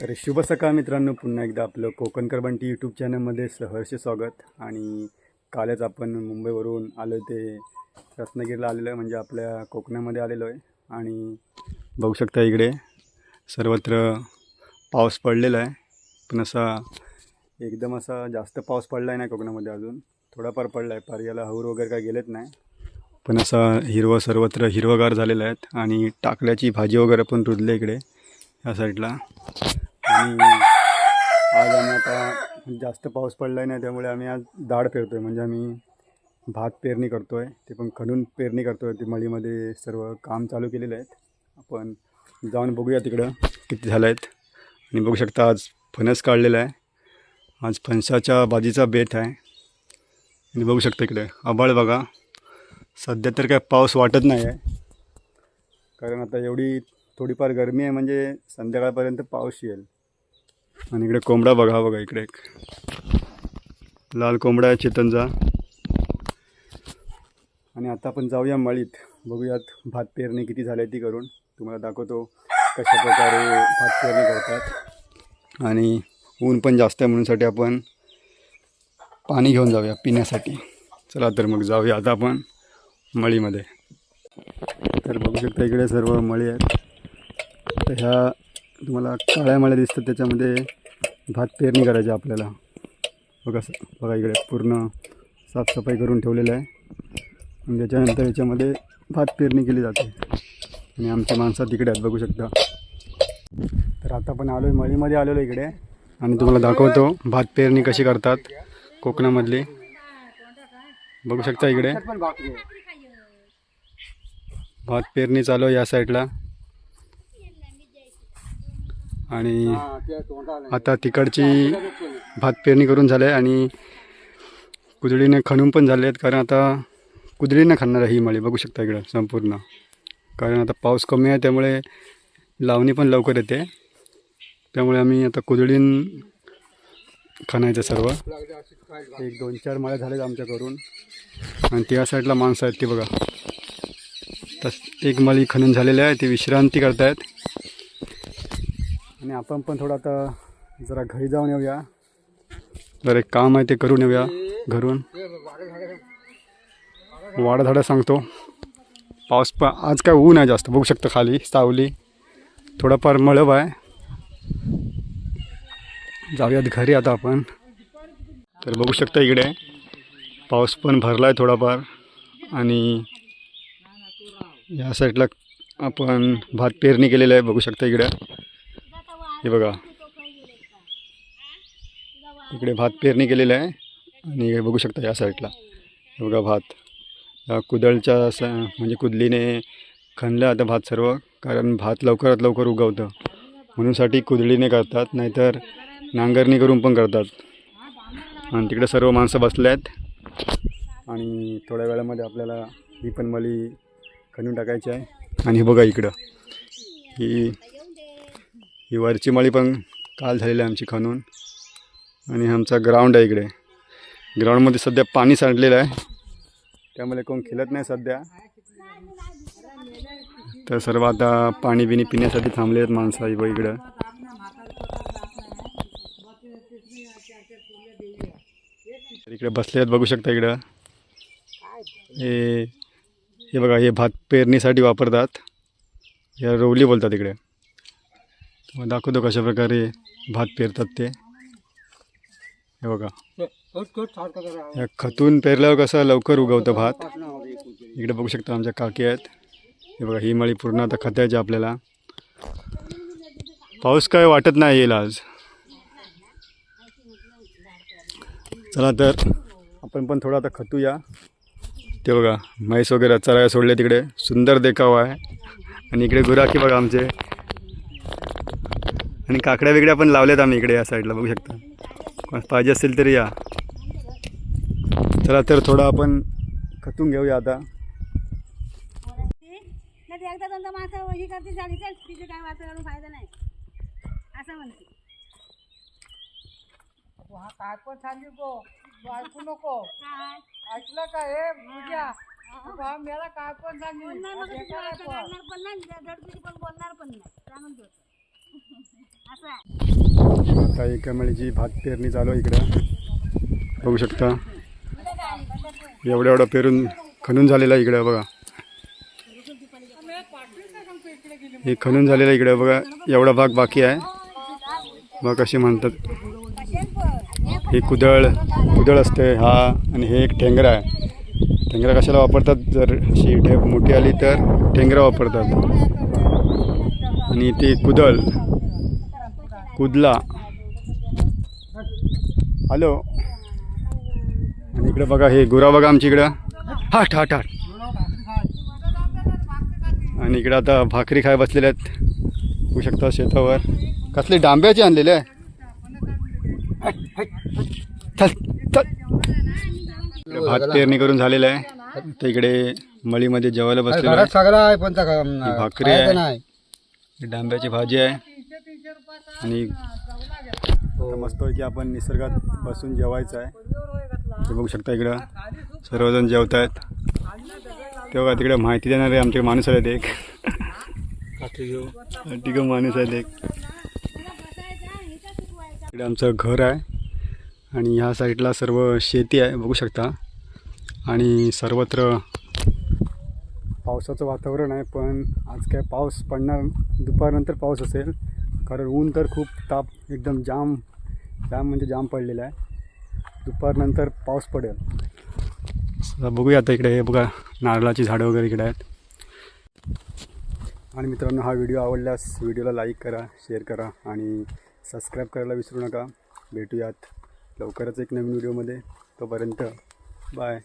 तर शुभ सकाळ मित्रांनो, पुन्हा एकदा आपलं कोकणकर बंटी यूट्यूब चॅनलमध्ये सहर्ष स्वागत. आणि कालच आपण मुंबईवरून आलो ते रत्नागिरीला आलेलो आहे, म्हणजे आपल्या कोकणामध्ये आलेलो आहे. आणि बघू शकता इकडे सर्वत्र पाऊस पडलेला आहे, पण असा एकदम असा जास्त पाऊस पडला आहे नाही कोकणामध्ये. अजून थोडाफार पडला आहे, पर्याला हौर वगैरे काय गेलेत नाही, पण असा हिरवं सर्वत्र हिरवगार झालेलं आहेत. आणि टाकल्याची भाजी वगैरे पण रुजले इकडे ह्या साईडला. आणि आज आम्ही आता जास्त पाऊस पडला नाही, त्यामुळे आम्ही आज दाढ पेरतो आहे, म्हणजे आम्ही भात पेरणी करतो आहे, ते पण खणून पेरणी करतो आहे. ते मळीमध्ये सर्व काम चालू केलेलं आहेत. आपण जाऊन बघूया तिकडं किती झालं आहेत. आणि बघू शकता आज फणस काढलेला आहे, आज फणसाच्या भाजीचा बेत आहे. आणि बघू शकता इकडे आभाळ बघा, सध्या तर काय पाऊस वाटत नाही आहे, कारण आता एवढी थोडीफार गरमी आहे, म्हणजे संध्याकाळपर्यंत पाऊस येईल. आणि इकडे कोंबडा बघा, बघा इकडे एक लाल कोंबडा आहे चेतनचा. आणि आता आपण जाऊया मळीत, बघूयात भात पेरणी किती झाली ती करून तुम्हाला दाखवतो कशा प्रकारे भात पेरणी करतात. आणि ऊन पण जास्त आहे म्हणूनसाठी आपण पाणी घेऊन जाऊया पिण्यासाठी. चला तर मग जाऊया आता आपण मळीमध्ये. तर बघू शकता इकडे सर्व मळी आहेत. तर ह्या तुम्हाला काळ्या मळ्या दिसतात, त्याच्यामध्ये भात पेरणी करायची आपल्याला. बघा इकडे पूर्ण साफसफाई करून ठेवलेलं आहे, आणि त्याच्यानंतर याच्यामध्ये भात पेरणी केली जाते. आणि आमच्या माणसं तिकडे आहेत, बघू शकता. तर आता आपण आलो आहे मळीमध्ये आलेलो इकडे, आणि तुम्हाला दाखवतो भात पेरणी कशी करतात कोकणामधली. बघू शकता इकडे भात पेरणी चालू आहे या साईडला. आणि आता तिकडची भात पेरणी करून झालं आहे, आणि कुदळीने खणून पण झाले आहेत, कारण आता कुदळीने खणणार आहे ही मळी. बघू शकता इकडं संपूर्ण, कारण आता पाऊस कमी आहे, त्यामुळे लावणी पण लवकर येते, त्यामुळे आम्ही आता कुदळीन खणायचं सर्व. 1-2-4 मळ्या झालेत आमच्या करून. आणि त्या साईडला माणसं आहेत ती बघा. तर एक मळी खणून झालेली आहे, ती विश्रांती करतायत. आणि आपण पण थोडं आता जरा घरी जाऊन येऊया, जरा एक काम आहे ते करून येऊया घरून. वाडा झाडा सांगतो पाऊस आज काय ऊन आहे जास्त, बघू शकता खाली सावली, थोडाफार मळब आहे. जाऊयात घरी आता आपण. तर बघू शकता इकडे पाऊस पण भरला आहे थोडाफार. आणि या साईडला आपण भात पेरणी केलेलं आहे, बघू शकता इकडे. हे बघा इकडे भात पेरणी केलेलं आहे. आणि हे बघू शकता या साईडला हे बघा भात या कुदळच्या म्हणजे कुदलीने खणलं आता भात सर्व, कारण भात लवकरात लवकर उगवतं म्हणूनसाठी कुदळीने करतात, नाहीतर नांगरणी करून पण करतात. आणि तिकडे सर्व माणसं बसले आहेत. आणि थोड्या वेळामध्ये आपल्याला ही पण मळी खणून टाकायची आहे. आणि हे बघा इकडं ही वरची मळी पण काल झालेली आहे आमची खणून. आणि आमचा ग्राउंड आहे इकडे, ग्राउंडमध्ये सध्या पाणी सांडलेलं आहे, त्यामुळे कोण खेळत नाही सध्या. तर सर्व आता पाणी बिणी पिण्यासाठी थांबले आहेत माणसं इकडं. इकडे बसले आहेत, बघू शकता इकडं. हे बघा हे भात पेरणीसाठी वापरतात, या रोवली बोलतात इकडे. मग दाखवतो कशा प्रकारे भात पेरतात ते. हे बघा या खतून पेरल्यावर कसं लवकर उगवतं भात. इकडे बघू शकता आमच्या काकी आहेत. हे बघा ही मळी पूर्ण आता खतायची आपल्याला. पाऊस काय वाटत नाही येईल आज. चला तर आपण पण थोडं आता खतूया. ते बघा म्हैस वगैरे चराया सोडले तिकडे, सुंदर देखावा आहे. आणि इकडे गुराखी बघा आमचे. आणि काकड्या वेगळ्या पण लावल्यात आम्ही इकडे या साईडला, बघू शकता. कोण पाहिजे असेल तरी या. चला तर थोडं आपण खतून घेऊया आता. एकदा दोनदा माणसं ही करते झाली तर तिथे काय वाचवून फायदा नाही असं म्हणते. हा काय पण सांगू को ऐकू नको, ऐकलं का हे पूजा मेला काय पण सांगू बोलणार पण नाही, धडपडी पण बोलणार पण नाही, काय म्हणतो आता एका मेळीची भात पेरणी चालू आहे इकडं बघू शकता. एवढं पेरून खणून झालेलं आहे इकडं बघा. हे खणून झालेलं इकडं बघा. एवढा भाग बाकी आहे बघा. कसे म्हणतात हे कुदळ असते हा. आणि हे एक ठेंगरा आहे. ठेंगरा कशाला वापरतात, जर अशी ढेप मोठी आली तर ठेंगरा वापरतात. आणि ते कुदला हॅलो. आणि इकडं बघा हे गुरा बघा आमच्या इकडं हाट. आणि इकडं आता भाकरी खाय बसलेल्या आहेत बघू शकता शेतावर. कसले डांब्याचे आणलेले आहे. भात पेरणी करून झालेलं आहे. तर इकडे मळीमध्ये जेवायला बसलेलं आहे. भाकरी आहे, डांब्याची भाजी आहे. आणि मस्तपैकी आपण निसर्गात बसून जेवायचं आहे. ते बघू शकता इकडं सर्वजण जेवत आहेत. तेव्हा तिकडे माहिती देणारे आमचे माणूस आहेत एक. ठीक माणूस आहेत एक. इकडे आमचं घर आहे आणि ह्या साईडला सर्व शेती आहे बघू शकता. आणि सर्वत्र पावसाचं वातावरण आहे. पण आज काय पाऊस पडणार, दुपारनंतर पाऊस असेल. कारण ऊन तर खूप ताप एकदम जाम म्हणजे जाम पडलेला आहे. दुपारनंतर पाऊस पडेल. बघूया आता इकडे हे बघा नारळाची झाडं वगैरे इकडे आहेत. आणि मित्रांनो हा व्हिडिओ आवडल्यास व्हिडिओला लाईक करा, शेअर करा आणि सबस्क्राईब करायला विसरू नका. भेटूयात लवकरच एक नवीन व्हिडिओमध्ये. तोपर्यंत बाय.